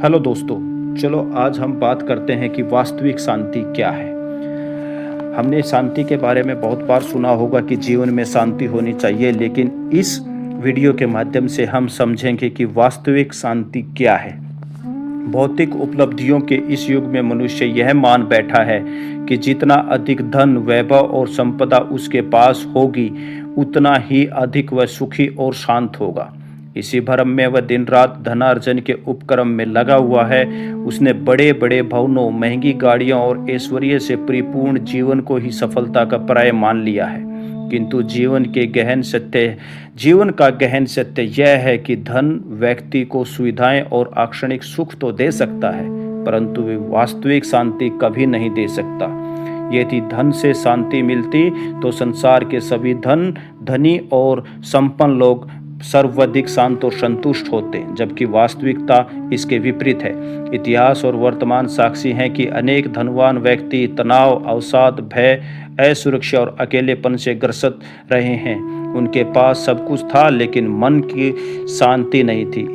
Hello दोस्तों, चलो आज हम बात करते हैं कि वास्तविक शांति क्या है। हमने शांति के बारे में बहुत बार सुना होगा कि जीवन में शांति होनी चाहिए, लेकिन इस वीडियो के माध्यम से हम समझेंगे कि वास्तविक शांति क्या है। भौतिक उपलब्धियों के इस युग में मनुष्य यह मान बैठा है कि जितना अधिक धन, वैभव और संपदा उसके पास होगी, उतना ही अधिक वह सुखी और शांत होगा। इसी भ्रम में वह दिन रात धनार्जन के उपक्रम में लगा हुआ है। उसने बड़े बड़े भवनों, महंगी गाड़ियों और ऐश्वर्य से परिपूर्ण जीवन को ही सफलता का पर्याय मान लिया है। किंतु जीवन का गहन सत्य यह है कि धन व्यक्ति को सुविधाएं और क्षणिक सुख तो दे सकता है, परंतु वे वास्तविक शांति कभी नहीं दे सकता। यदि धन से शांति मिलती तो संसार के सभी धनी और संपन्न लोग सर्वाधिक शांत और संतुष्ट होते, जबकि वास्तविकता इसके विपरीत है। इतिहास और वर्तमान साक्षी हैं कि अनेक धनवान व्यक्ति तनाव, अवसाद, भय, असुरक्षा और अकेलेपन से ग्रसित रहे हैं। उनके पास सब कुछ था, लेकिन मन की शांति नहीं थी।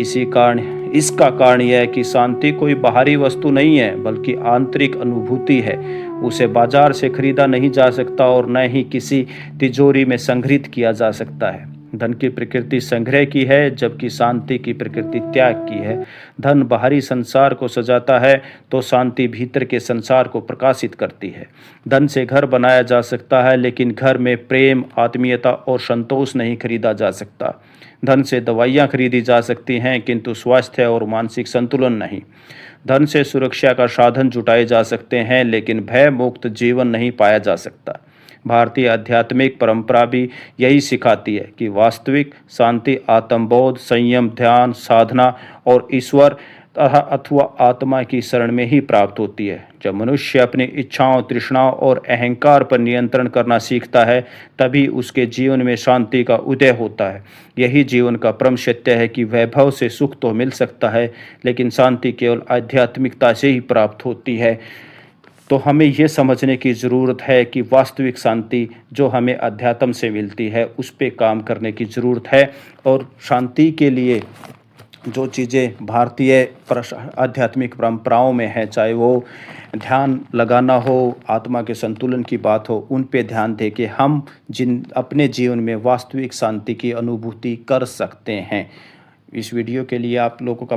इसका कारण यह है कि शांति कोई बाहरी वस्तु नहीं है, बल्कि आंतरिक अनुभूति है। उसे बाजार से खरीदा नहीं जा सकता और न ही किसी तिजोरी में संग्रहित किया जा सकता है। धन की प्रकृति संग्रह की है, जबकि शांति की प्रकृति त्याग की है। धन बाहरी संसार को सजाता है, तो शांति भीतर के संसार को प्रकाशित करती है। धन से घर बनाया जा सकता है, लेकिन घर में प्रेम, आत्मीयता और संतोष नहीं खरीदा जा सकता। धन से दवाइयाँ खरीदी जा सकती हैं, किंतु स्वास्थ्य और मानसिक संतुलन नहीं। धन से सुरक्षा का साधन जुटाए जा सकते हैं, लेकिन भय मुक्त जीवन नहीं पाया जा सकता। भारतीय आध्यात्मिक परंपरा भी यही सिखाती है कि वास्तविक शांति आत्मबोध, संयम, ध्यान, साधना और ईश्वर अथवा आत्मा की शरण में ही प्राप्त होती है। जब मनुष्य अपनी इच्छाओं, तृष्णाओं और अहंकार पर नियंत्रण करना सीखता है, तभी उसके जीवन में शांति का उदय होता है। यही जीवन का परम सत्य है कि वैभव से सुख तो मिल सकता है, लेकिन शांति केवल आध्यात्मिकता से ही प्राप्त होती है। तो हमें ये समझने की ज़रूरत है कि वास्तविक शांति जो हमें अध्यात्म से मिलती है, उस पे काम करने की ज़रूरत है। और शांति के लिए जो चीज़ें भारतीय आध्यात्मिक परंपराओं में है, चाहे वो ध्यान लगाना हो, आत्मा के संतुलन की बात हो, उन पे ध्यान दे के हम अपने जीवन में वास्तविक शांति की अनुभूति कर सकते हैं। इस वीडियो के लिए आप लोगों का